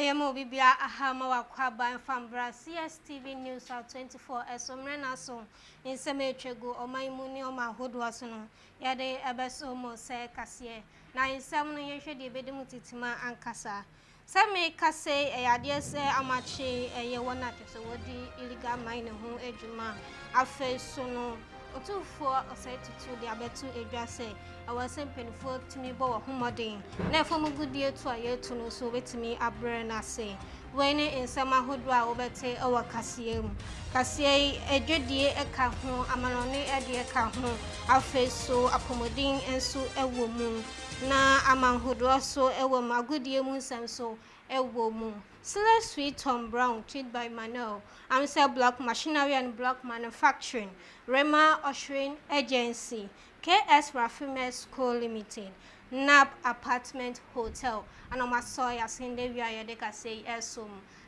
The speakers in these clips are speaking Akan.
yemo bibia ahama wakwaban fambra Cstv News 24 esomrena so inseme twego omanmu ni omahodo so no yade ebeso mo se kase na insem no yehwe de ebedimu titima ankasa same kase yade se amache eye wona teso wodi illegal mining ho adwuma afa so no otufo osai tutu de abetu edwase awasen penifo timi bo homodin na efom gudie tu ayetu no so betimi abre na se wene ensama hodo a obete ewa kasiem kasie edwedie eka ho amanone ede eka ho afeso apomodin enso ewo mu na amanhodo so ewo magudie mu nsem so ewo mu Slay Sweet Tom Brown, tweet by Manuel. Amsel Block Machinery and Block Manufacturing, Rema Ushering Agency, KS Rafimes School Limited, NAP Apartment Hotel, and on my soy as in the via de say esum.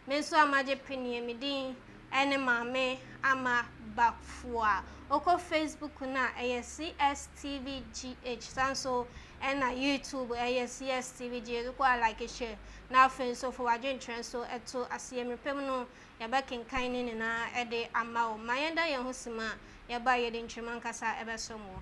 Menso amaje penny midin, ene mame ama bakfua. Oko Facebook na Cstv GH sanso and YouTube Cstv GH require like a share. Now friends so for wajen transfer eto asiem repem no yaba kenkan na ede ama o mayenda ye hosima yaba ye de ntreman kasa ebesomo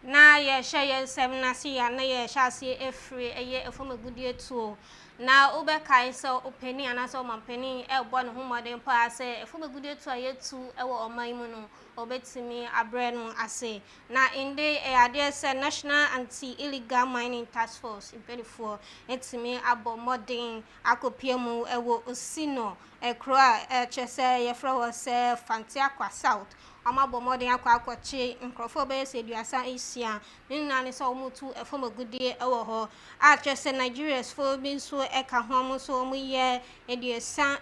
na ye share sem na si ya na ye shase efre eye efoma gudie tuo na obekai so openi anaso mampeni ebo no homode mpa ase efoma gudie tuo ayetu ewo oman mu no obetimi abre no ase na inde ade se National Anti-Illegal Mining Task Force impedifo etimi abo modern akopiemu ewo osino ekro a chese yefra wo se Fantiakwa South amabo modern akwachi nkrofo be se duasa isia nina ne so mutu efoma gudie ewo ho a chese Nigerians fo bi so eka ho mo so mu ye ediosa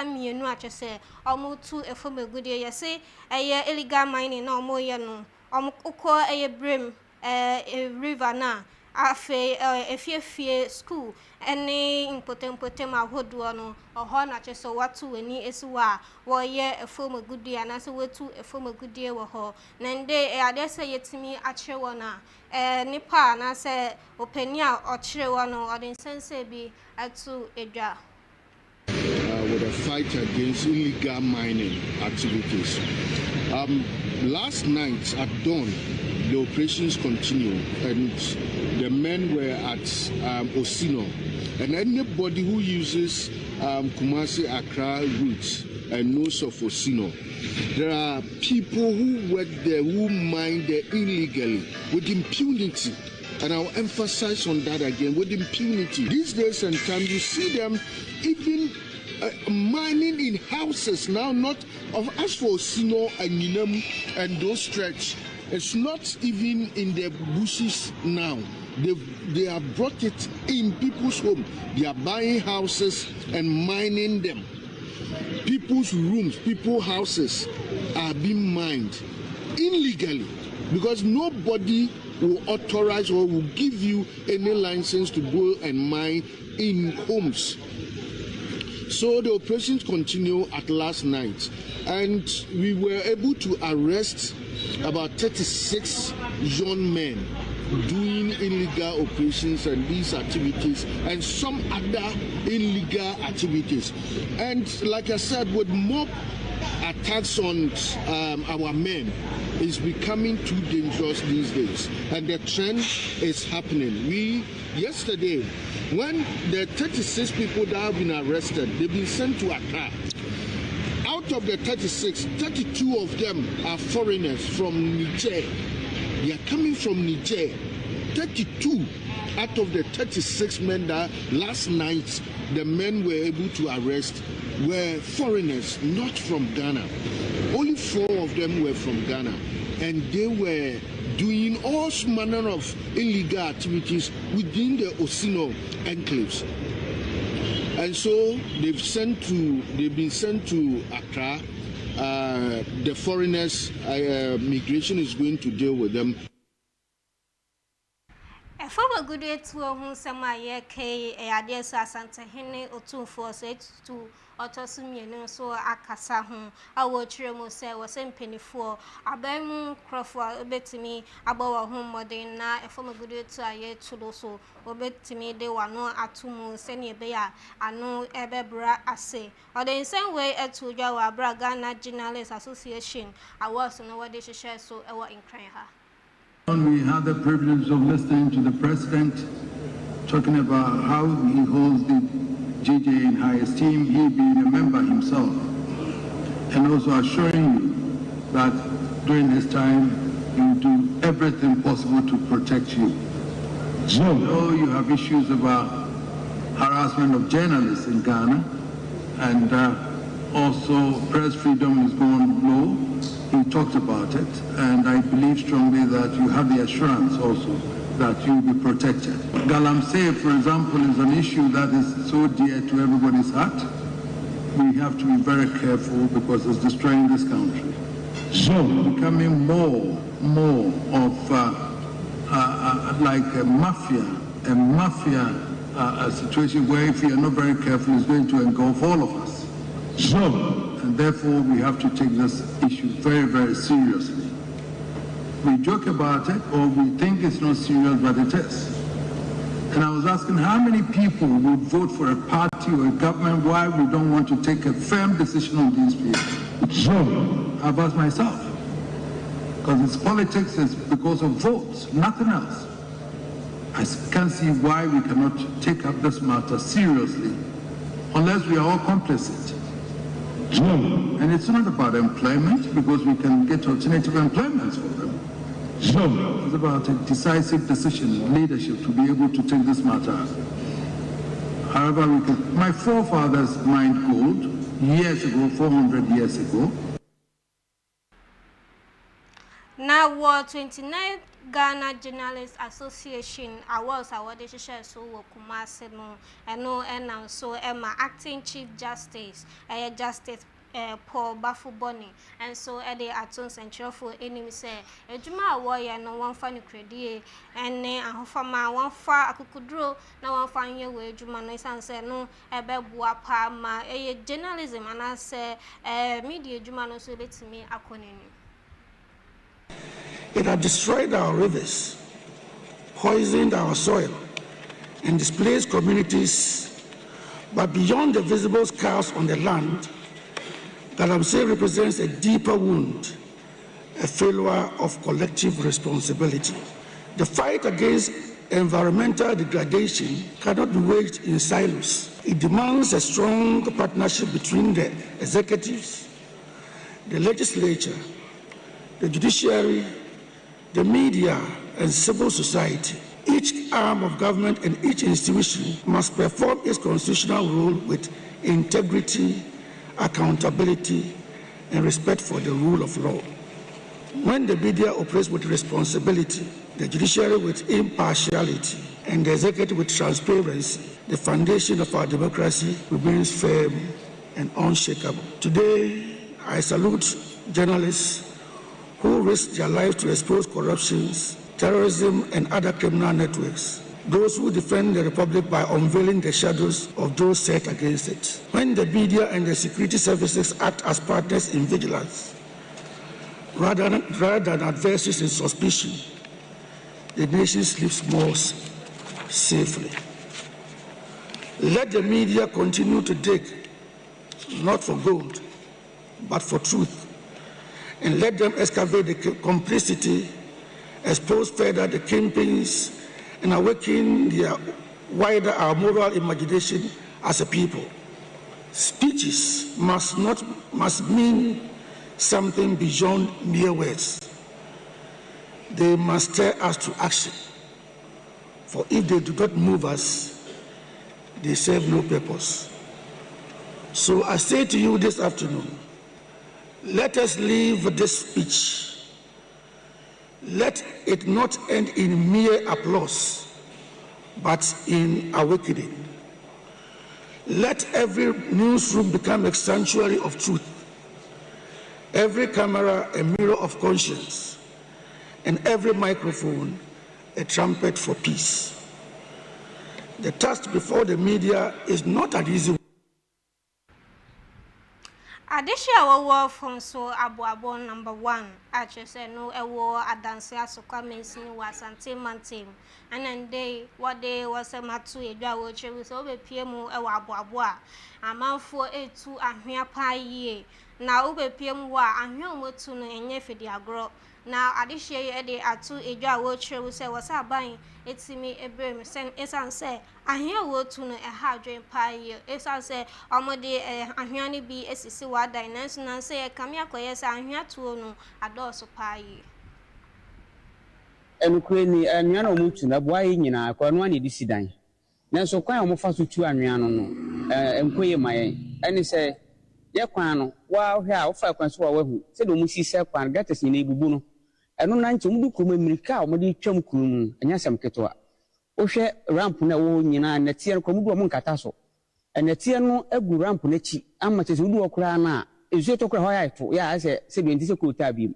mienu a chese omutu efoma gudie yese eye illegal mining na omo ye no omukọ eye brem river na afe efiefie school ene impotem ahodo no oho na chese watu weni esiwa wo ye efoma gudie na se wetu efoma gudie wo ho na nde ade se yetimi akire wo na nipa na se opani a okire wo no odin sense bi atu edwa with a fight against illegal mining activities. Last night at dawn, the operations continued, and the men were at Osino. And anybody who uses Kumasi Accra routes and knows of Osino, there are people who work there who mine there illegally with impunity. And I'll emphasize on that again, with impunity. These days and times, you see them even mining in houses now, not of as for Sino and Ninem and those stretch. It's not even in the bushes now. They have brought it in people's home. They are buying houses and mining them. People's rooms, people's houses are being mined illegally because nobody will authorize or will give you any license to go and mine in homes. So the operations continue at last night, and we were able to arrest about 36 young men doing illegal operations and these activities and some other illegal activities. And like I said, with mob attacks on our men, is becoming too dangerous these days, and the trend is happening. Yesterday, when the 36 people that have been arrested, they've been sent to Accra. Out of the 36, 32 of them are foreigners from Niger. They are coming from Niger. 32 out of the 36 men that last night the men were able to arrest were foreigners, not from Ghana. Only 4 of them were from Ghana, and they were doing all manner of illegal activities within the Osino enclaves. And so they've been sent to Accra. The foreigners, migration is going to deal with them. Former good way to whom some year K. Adias Santa Henry or 2 4 8 to Autosumi, so Akasa home. I will tremor say was in penny for a Bemu Crawford, bet to me about a home modern now. A former good way to a year to so, or bet to me they were no atumu, senior bear, and no ebebra assay. Or the same way at to Jawa Bragana Journalists Association. I was on what they should share so I was in crying her. We had the privilege of listening to the president talking about how he holds the JJ in high esteem, he being a member himself, and also assuring you that during this time he will do everything possible to protect you. So, you have issues about harassment of journalists in Ghana, and also press freedom is going low. He talked about it, and I believe strongly that you have the assurance also that you will be protected. Galamsey, for example, is an issue that is so dear to everybody's heart. We have to be very careful because it's destroying this country. So, becoming more of like a mafia situation where if you are not very careful, it's going to engulf all of us. And therefore, we have to take this issue very, very seriously. We joke about it, or we think it's not serious, but it is. And I was asking how many people would vote for a party or a government why we don't want to take a firm decision on these people. I've asked myself. Because it's politics, it's because of votes, nothing else. I can't see why we cannot take up this matter seriously unless we are all complicit. And it's not about employment, because we can get alternative employments for them. It's about a decisive decision, leadership, to be able to take this matter. However, my forefathers mined gold years ago, 400 years ago. Now, War 29 Ghana Journalists Association awards awarded to share so Kumasi no and no and so Emma acting Chief Justice Justice Paul Bafu Bonnie and so Eddie Atons and Cheerful enemy say a Juma warrior no one funny credit and then a farmer one far I could draw no one find your way Juma no say no a bebwa ma a journalism and I say media Juma no so let me a conini. It had destroyed our rivers, poisoned our soil, and displaced communities. But beyond the visible scars on the land, Galamsey represents a deeper wound, a failure of collective responsibility. The fight against environmental degradation cannot be waged in silos. It demands a strong partnership between the executives, the legislature, the judiciary, the media, and civil society. Each arm of government and each institution must perform its constitutional role with integrity, accountability, and respect for the rule of law. When the media operates with responsibility, the judiciary with impartiality, and the executive with transparency, the foundation of our democracy remains firm and unshakable. Today, I salute journalists who risk their lives to expose corruptions, terrorism, and other criminal networks. Those who defend the Republic by unveiling the shadows of those set against it. When the media and the security services act as partners in vigilance, rather than adversaries in suspicion, the nation sleeps more safely. Let the media continue to dig, not for gold, but for truth. And let them excavate the complicity, expose further the kingpins, and awaken their wider our moral imagination as a people. Speeches must mean something beyond mere words. They must stir us to action. For if they do not move us, they serve no purpose. So I say to you this afternoon, let us leave this speech let it not end in mere applause, but in awakening. Let every newsroom become a sanctuary of truth, every camera a mirror of conscience, and every microphone a trumpet for peace. The task before the media is not an easy one. Adesha wo from so abo number 1 actually say no ewo adanse asokwa mensini wasante mantem and then day what day was a matu edwa wo chewu so obepie mu ewo abo a amanfo etu ahwea pa yie na obepie mu wa ahwea motu no enye fidi agro na adesha ye de atu edwa wo chewu say was aban etimi ebrem sen esan say ahwea wo tu no eha adwen pa yie esan say omode ahwea ni bi esisi wadan nanso nan say kame akoye say ahwea tuo no adoso pa yie enukure ni anwea no mutu na boaye nyina kwa no ane di sidan nanso kwan mo fa so tu anwea no no enkoye maye ene say ye kwan no wa hwe a wo fa kwan so wa wahu se do mu si se kwan gates ni ebubu no eno na nche mudu kuma mirika o mode twam kuru anya sam ketwa wo hwe ramp na wo nyina na tie no mudu o mo nkata so ene tie no agu ramp na chi amma che mudu okura na ezu to kura ho ya to ya se bi ntise ko ta bi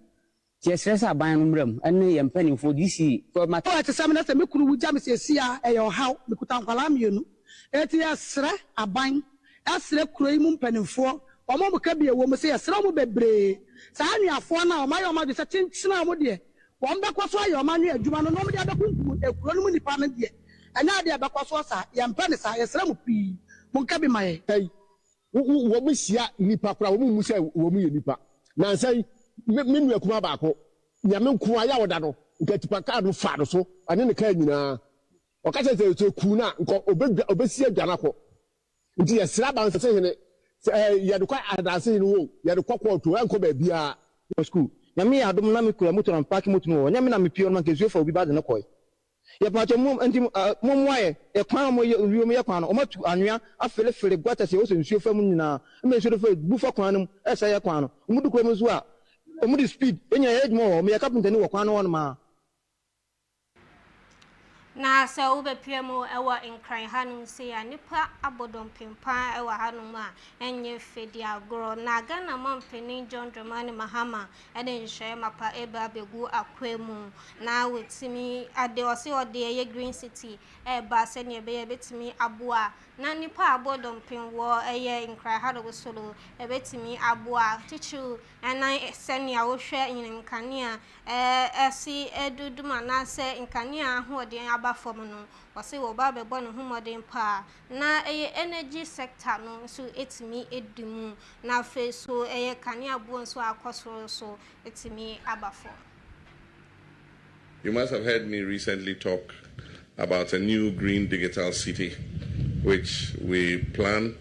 che stress aban no mram ene ye mpani fo disi ko ma to sam na se mekuru wujam se sia e yo haw mekuta nkwala mienu eti ya sre aban asre kuro yi mu mpanimfo omo mo ka bie wo mo se ya sre mo bebre sa anuafo na o ma yo ma de se tintina mo de wo mbekwa so ayo ma nu adwuma no no mo de abekunku ekuro no mu nipa no de anya de abekwa so sa ye mpani sa ye sre mo pi mo nka bi maye hey wo mo sia nipa kura wo mu se wo mu ye nipa na sai menu akuma baako nyame nku aya woda no nkatipa ka do fa do so ane ne ka nyina o ka se se ku na nko obesi adwana ko nti ye sra ban se hene ye de kwa adase ni wo ye de kwa to enko ba bia school nyame ya adom na me kura moto na park moto no nyame na me pio no nkezu fa obi ba de ne koy ye pa cho mum anti mum waye e kwan mo wiom ye kwan no o matu anwea afele gwata se o so nsuo fa mu nyina me nsuo fa bu fa kwan no e sa ye kwan no mudu kura mu so a omudi speed enya ye mo me carpenter ni wo kwan no won ma na se obepie mu ewa enkran hanum se ya nipa abodon pempa ewa hanum a enye fedi agro na Ghana mampeni John Dramani Mahama ede nhye mapa eba begu akwemu na wetimi ade ose ode ye Green City eba se ne be betimi aboa na nipa abodon penwo eye enkran hado solo ebetimi aboa tichu enan senia wo hwe nyinkania esi eduduma na se nkania ahode abafom no wase wo ba bebo no humodin pa na eye energy sector no so etimi edimu na fe so eye kania bo so akosoro so etimi abafom. You must have heard me recently talk about a new green digital city which we plan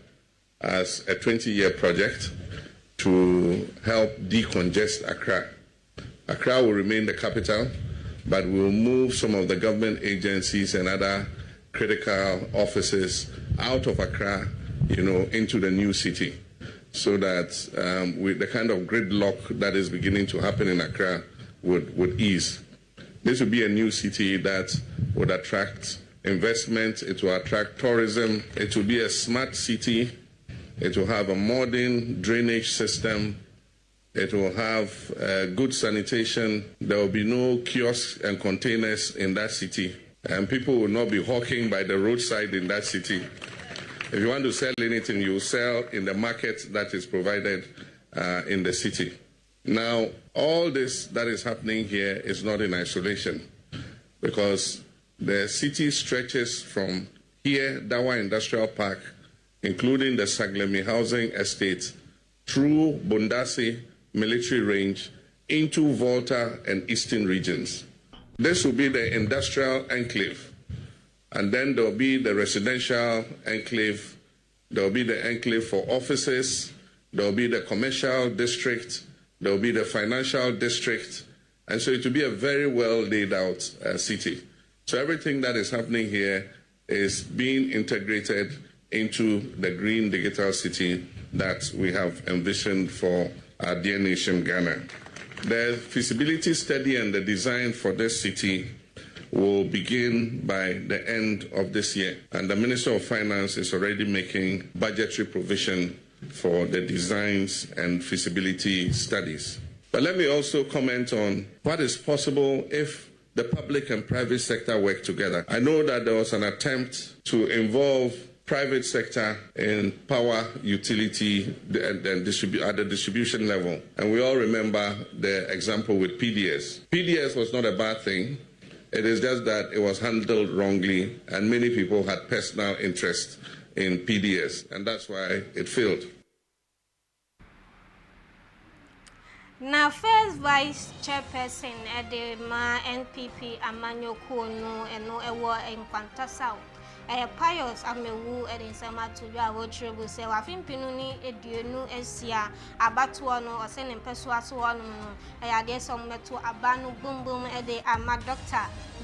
as a 20-year project to help decongest Accra. Accra will remain the capital, but we'll move some of the government agencies and other critical offices out of Accra, into the new city, so that with the kind of gridlock that is beginning to happen in Accra would ease. This will be a new city that would attract investment, it will attract tourism, it will be a smart city, it will have a modern drainage system, it will have good sanitation, there will be no kiosks and containers in that city, and people will not be hawking by the roadside in that city. If you want to sell anything, you sell in the market that is provided in the city. Now, all this that is happening here is not in isolation, because the city stretches from here, Dawa Industrial Park, including the Saglemi Housing Estate, through Bondasi Military Range, into Volta and Eastern regions. This will be the industrial enclave. And then there will be the residential enclave, there will be the enclave for offices, there will be the commercial district, there will be the financial district, and so it will be a very well laid out city. So everything that is happening here is being integrated into the green digital city that we have envisioned for our dear nation, Ghana. The feasibility study and the design for this city will begin by the end of this year. And the Minister of Finance is already making budgetary provision for the designs and feasibility studies. But let me also comment on what is possible if the public and private sector work together. I know that there was an attempt to involve private sector in power utility and at the distribution level. And we all remember the example with PDS. PDS was not a bad thing. It is just that it was handled wrongly and many people had personal interest in PDS, and that's why it failed. Now, first vice chairperson at the NPP Amanyo Kuno and no award in Quantasau. A pious amewu at in Sama to Yawotribu say, I think Pinuni, a duenu esia, abatuano or sending persuasuano. I had yes on metal abanu boom boom at the Ama doctor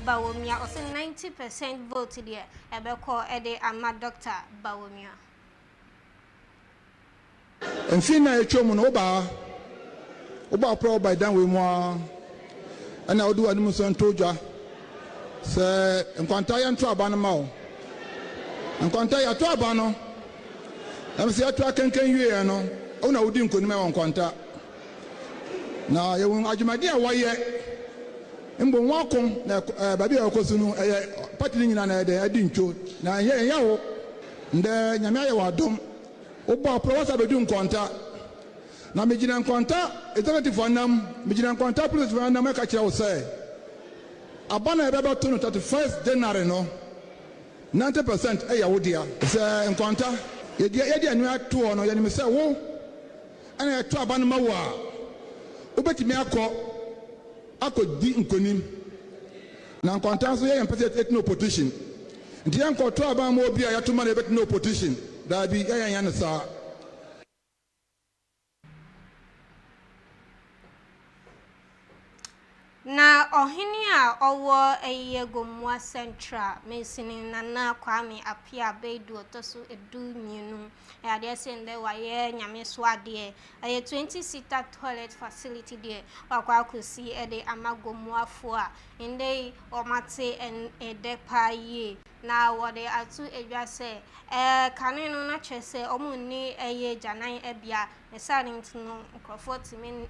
Bawumia or send 90% voted here. A beko at the Ama doctor Bawumia. And Fina Chomun Oba pro by Dan we mo and I'll do a Muson Toja. Say, and Quantayan Trabanamo. And Quantaya Trabano. I'm say, I track and can you know? Oh, no, we didn't come on Quanta. Now, you won't add my dear, why yet? And when welcome, Baby Okosunu, Patlin and I didn't shoot. Now, yeah, yaw. And then Yamaya Wadum. Oba pro was a doing Quanta. Na Mijinan Quanta, eternity for them, Mijinan Quanta plus for them, I will say. Abana about 31st January, no 90% a Yawodia. It's in Quanta, Yadia and you are two on your name, say, whoa, and I try Banamawa. Ubeti I could be in Kunim. Now, Quanta, so I am pathetic no petition. The young Quatraba will be a 2 money, but no petition. That be a Yanasa. Na ohinia owo eyego mwa central mesini nana kwame apia bedu otoso edu mienu ade sende waye nyame so ade 20-seater toilet facility de wakwa akosi ede amagomuafo a inde omate en edepa ye na wode atu edwase kane no na chese omuni eye janan ebia esane ntino nkrofo timin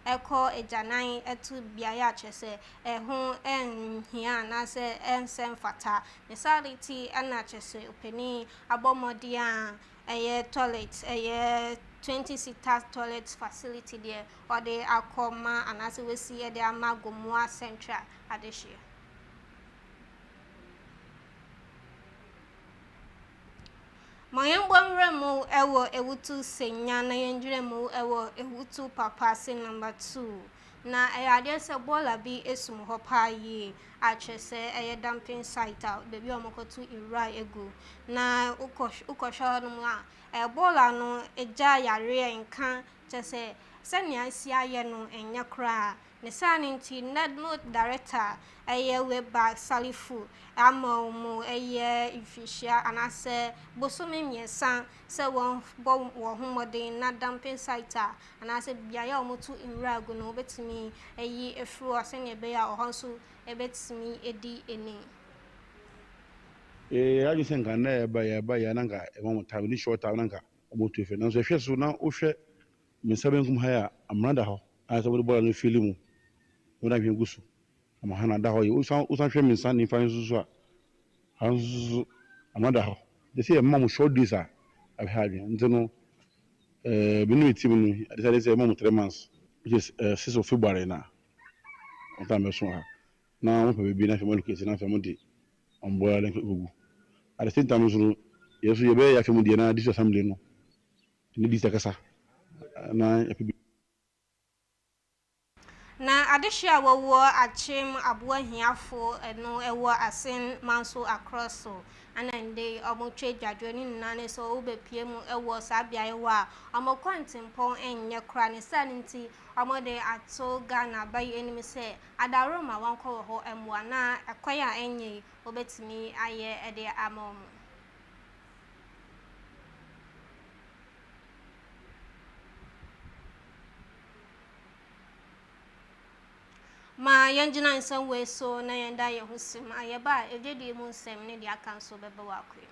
eko ejanan etu bia ya chese ho enhia na se ensem fata esane ti ana chese openi abomodi a toilet 20-seater toilet facility there or the akoma and as we see the amagomua central addition. Mayambon remu ewo ewutu senya na yenjremu ewo ewutu papa sin number 2 na ayade se bola bi esum hopa yi achese eye dumping site out bebi omokotu ira ego na ukosho no a bola no eja yare enka chese senia sia ye no enya kra ne sane nti no director eye we back salifu amomo eye ifishia anase bosome miensa se won bo wo homodin na dumping site anase bia ya omotu inrago no betimi eyi efru asene be ya ohonso ebetimi edi eni I just think I never buy Yananga, a moment time, this short time, about to finance. If yes, so now, Ushe, Miss Sabenkum higher, I'm rather how, as I would borrow a film. When I can go, I'm a Hannah Daho, Usan Shemin San in Fine Susua. I'm rather how. They say a mom short this, I've had, and then, Benu Timmy, I decided to say a moment 3 months, which is 6th of February now. On time, now, we'll be nothing more located in Monday on board and at the same time, yes, you bear your family and this assembly. No, in this Takasa. na adehia wo achim abua hiafo eno ewo asen manso across so anande omotwe dwadwani nane so obepie mu ewo sabia yewa omokwantimpo enye kra ne saninti omode ato Ghana bai enimi se adaroma wanko ho emwa na akwaya enye obetimi aye ede amom. yɛngina nsɛm wei so na yɛnda yɛ ho sim ayɛba ɛdedi mu nsɛm ne de aka nso bɛbɛ wɔ akoe.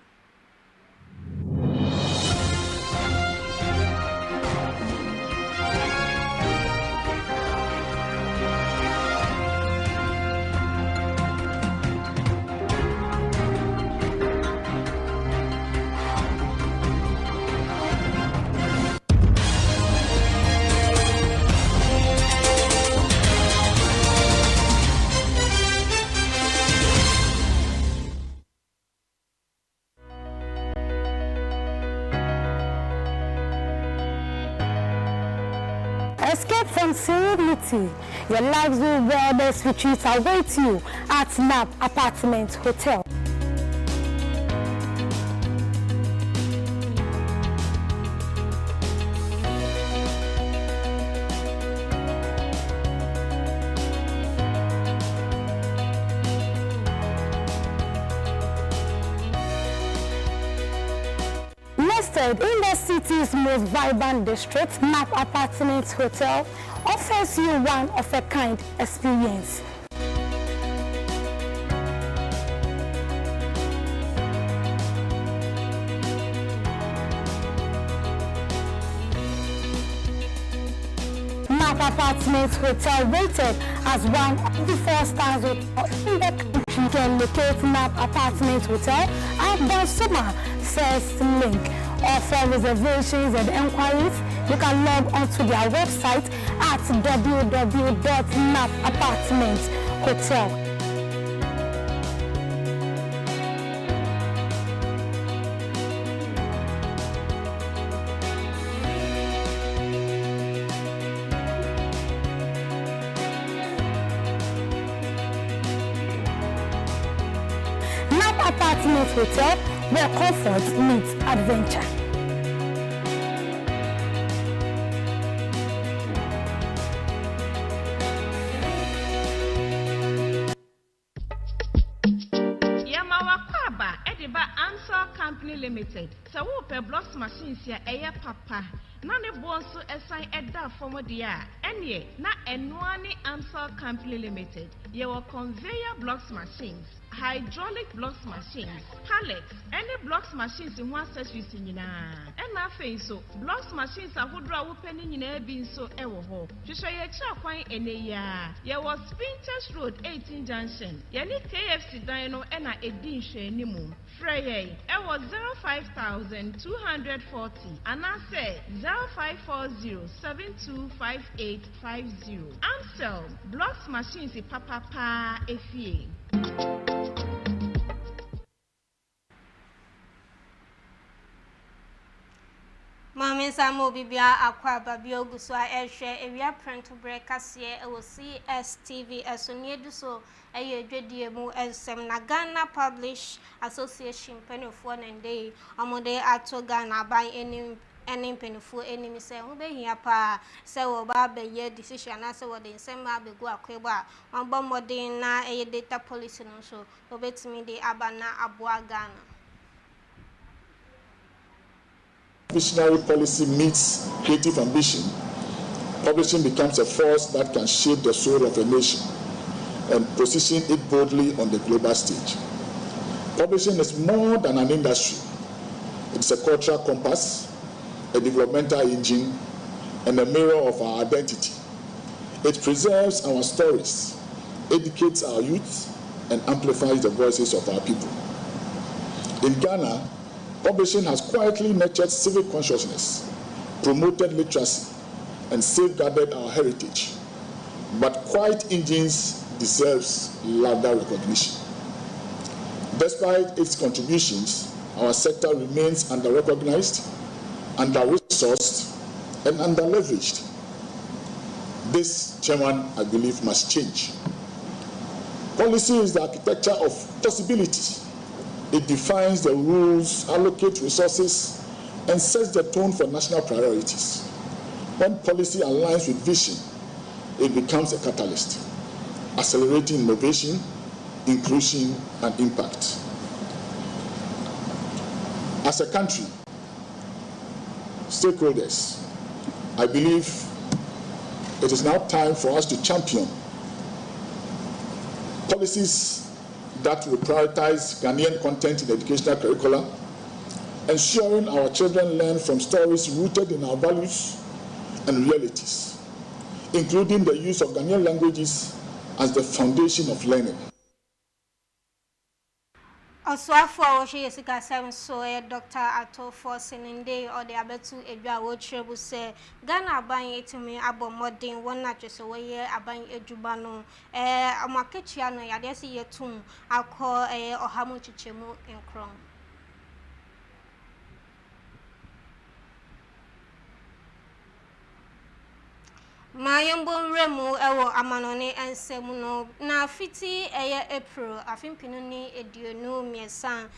Escape from serenity. Your luxury wellness retreats await you at NAP Apartment Hotel. Nested in the city's most vibrant district, NAP Apartments Hotel offers you one-of-a-kind experience. NAP Apartments Hotel rated as one of the 4 stars hotel in the country. You can locate NAP Apartments Hotel at Bonsuma first link. Or for reservations and enquiries, you can log onto their website at www.napapartmentshotel. NAP Apartments Hotel, where comfort meets adventure. Company Limited. So we pay blocks machines here papa. Na ne bonso assign eda from dia. Enye na enwani Answer Company Limited. Your conveyor blocks machines, hydraulic blocks machines, pallets, any blocks machines in one accessories in na. And na so blocks machines are who draw open in bin so ewo. To show your cha kwan ene ya. Ye was Spinters Road 18 Junction. Ye need KFC Dino and a edin she ni mu. Freye, it was 05,240 and I say 0540-725850. Amstel blocks machines in papa efie. Mami Samo Bibia Aqua Babio Guswa Airshare area print breakers here Cstv as so near do so a JDMO as some Nagana Publish Association penny for 1 day amode ato Ghana by any penny for enemy say who be here pa say oba be ye decision na say what the same ma be go akweba one bomb modern na a data policy no so obetimi de abana aboa Ghana. Visionary policy meets creative ambition, publishing becomes a force that can shape the soul of a nation and position it boldly on the global stage. Publishing is more than an industry. It's a cultural compass, a developmental engine, and a mirror of our identity. It preserves our stories, educates our youth, and amplifies the voices of our people. In Ghana, publishing has quietly nurtured civic consciousness, promoted literacy, and safeguarded our heritage. But Quiet Engines deserves louder recognition. Despite its contributions, our sector remains under-recognized, under-resourced, and under-leveraged. This, Chairman, I believe, must change. Policy is the architecture of possibility. It defines the rules, allocates resources, and sets the tone for national priorities. When policy aligns with vision, it becomes a catalyst, accelerating innovation, inclusion, and impact. As a country, stakeholders, I believe it is now time for us to champion policies that will prioritize Ghanaian content in educational curricula, ensuring our children learn from stories rooted in our values and realities, including the use of Ghanaian languages as the foundation of learning. Also, for she is a so a doctor at all for Seninde or the Abetu Edra Wochebu say Ghana buying it to me about modern one mattress away a buying a jubano, a marketiano, Yadesi Yetum, I'll call a or Hamuchichemu in Chrome. Mayambo remu ewo amanone ensemuno na fiti April afimpinuni eduonu miesa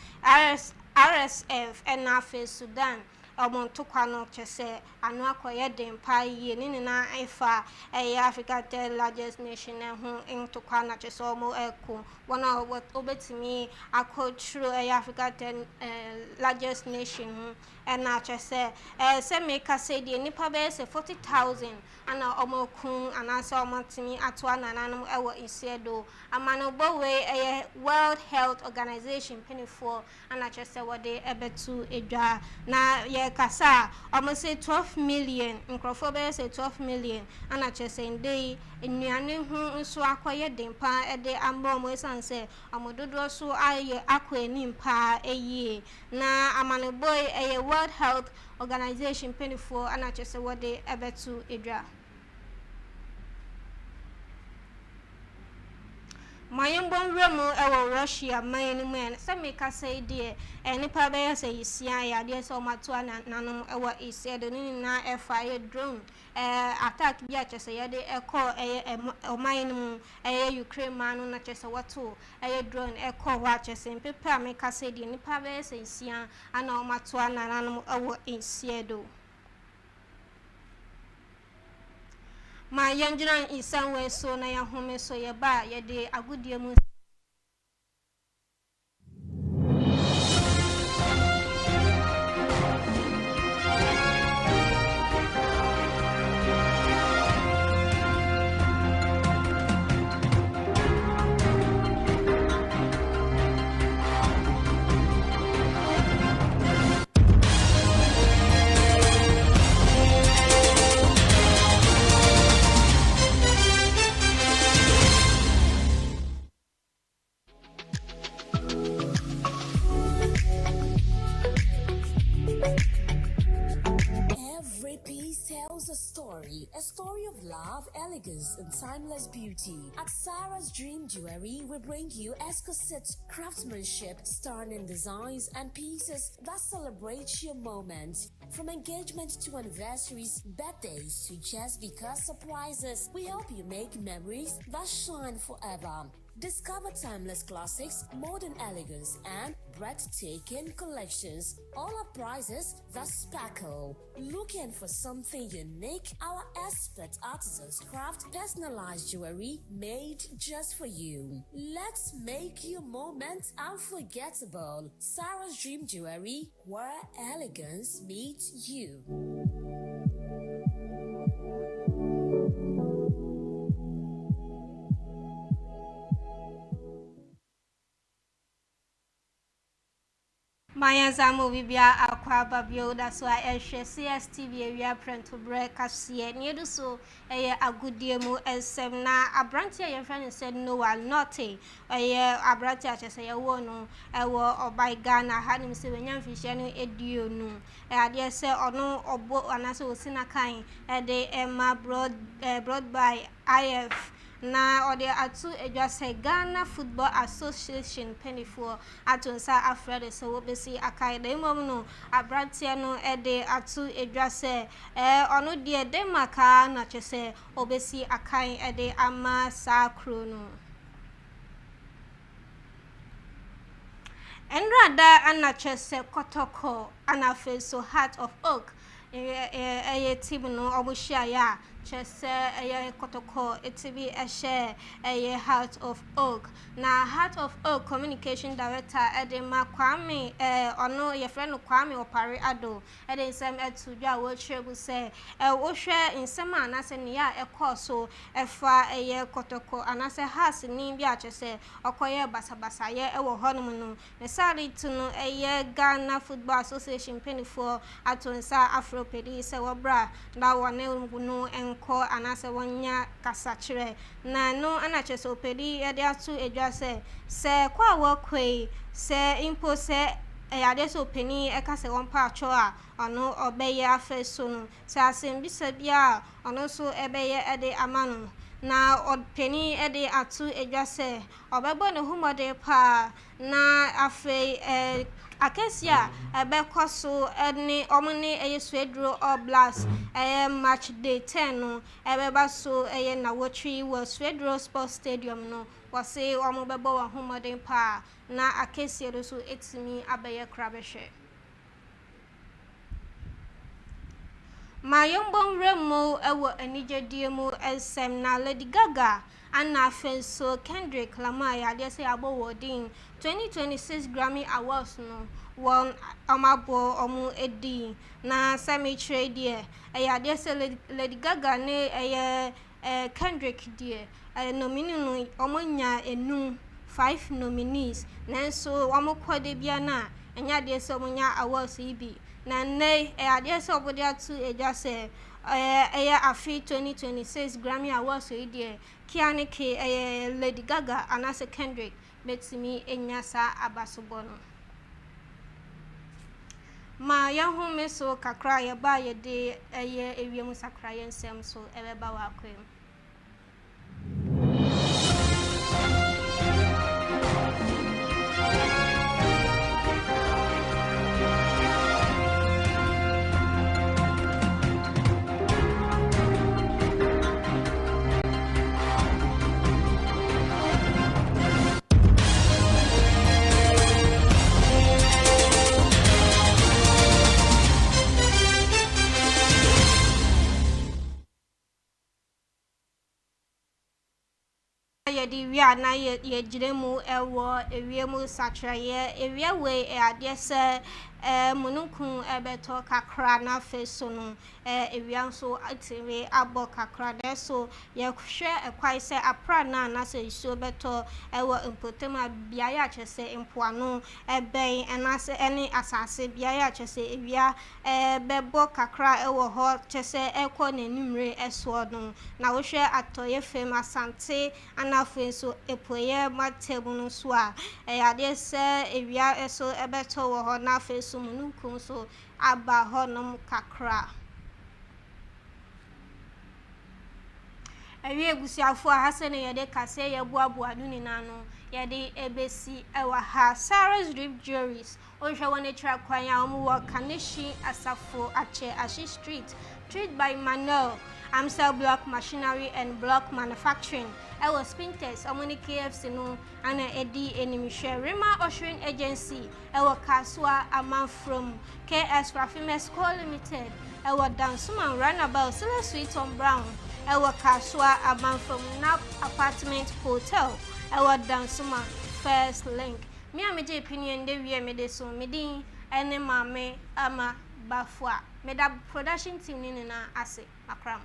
RSF enafe Sudan omontokwa chese anu akoye dempa ye ni na efa Africa the largest nation ho entokwa na chese omo eko wana obetimi akotru Africa the largest nation na chese se make say the nipa be say 40,000 ana omokun anasa omantimi atwa nananum ewo isiedo amano bowe World Health Organization penifo ana chese wode ebetu edwa na ye kasa almost say 12 million nkrofo be say 12 million ana chese ndei enuane hu nso akoye dempa ede ambo mo sanse amododo so aye akweni mpa eyi na amano boy World Health Organization penifo ana chese wode ebetu edwa Mayambon remu ewo Russia mayen men se make say dear nipa be say isia ya de so matua nanom ewo isia do ni na fire drone attack bi a chese ye de eko omayen mu Ukraine man na chese wato drone eko wa chese pepa make say de nipa be say isia ana o matua nanom ewo isia do ma yanjuna isanwe so na ya home so ye ba ye de agudie mu A story of love, elegance, and timeless beauty. At Sarah's Dream Jewelry, we bring you exquisite craftsmanship, stunning designs, and pieces that celebrate your moment. From engagement to anniversaries, birthdays to just because surprises, we help you make memories that shine forever. Discover timeless classics, modern elegance, and breathtaking collections, all at prices that sparkle. Looking for something unique? Our expert artisans craft personalized jewelry made just for you. Let's make your moment unforgettable. Sarah's Dream Jewelry, where elegance meets you. Maya Zamo Bibia Aqua Babio, that's why I share Cstv, we are print to break us here. Near so a good deal more as seven. A branch your friend said no, I'll not a branch I say a wono, I will or by Ghana had him 7 young fish and a deal no. I dare say or no or boat and also sin a kind a day Emma brought by IF. Na or there are two just say Ghana Football Association penny for atonsa afrede so we see akai dem no abrantia no de atu just say ono de demaka na chese obesi akai de ama sakro no Enrada ana chese kotoko ana face so heart of oak team no obushia ya chese kotoko etibi share Heart of Oak na Heart of Oak communication director Edema Kwame ono ye friend Kwame Opare Ado eden sem etu dwa wo trebu say wo hwe nsem anase ne ya so efa kotoko anase has ni bi a chese okoye basabasa ye wo honum no ne sari tu no Ghana Football Association penifo atonsa Afropedi se wobra da wone no enko anase wonya kasachire na no anachese opedi ye de atu edwa se kwa wo kwei se impo se ade so peni eka se won pa acho a ono obeye afeso no se asem bi se bia ono so ebeye ede amano na openi ede atu edwa se obebo ne humode pa na afe Akesia ebekoso eni omni swedro or blast match day 10 no ebeba so na wotri was swedro sports stadium no wase omobebo wa humodin pa na Akesia do so etimi abeye krabehwe Mayombon remo ewo enigedie mu esem na Lady Gaga Anna Fenso Kendrick Lamar ya dey say abowodin 2026 Grammy Awards no won amabo omu edi na semi trade ya dey say Lady Gaga ne Kendrick die nominee no omonya enum 5 nominees nanso omokwade bia na enya dey say omonya awards ibi na nei ade so obodia tu eja se afi 2026 Grammy Awards idie kianike Lady Gaga anase Kendrick betimi enyasa abasobo no ma yahume so kakra ye ba ye de ewiemu sakra ye nsem so ebeba wa akwem di wi ana ye jiremu ewo ewiemu satraye ewia we ade se munukun ebeto kakra na feso no ewia so atire abo kakra de so ye hwe ekwai se apra na se isu beto ewo impotema bia ya chese impoano eben enase eni asase bia ya chese ewia bebo kakra ewo ho chese ekọ nanimre eso no na wo hwe atoye fem asante ana so epoye matebu no so a ade se ewia eso ebeto wo ho na feso munukun so aba ho nom kakra ewie egusiafo a hasene yede kase ye boaboa no nina no yede ebesi ewa ha Sarah's Dream Jewelries ohwe won etra kwan ya omo Kanishi Asafo Ashi Street treated by Manuel Amsel Block Machinery and Block Manufacturing ewa Spinters omoni KFC no ana edi enimhwe Rema Ocean Agency ewa Kaswa Aman from KS Rafimes Co Limited ewa Dansuman Runabout Sila Sweet on Brown ewa Kaswa Aman from Nap Apartment Hotel ewa Dansuma First Link me ameje opinion de wie me de so medin ene mame ama bafua me da production team ni na ase akram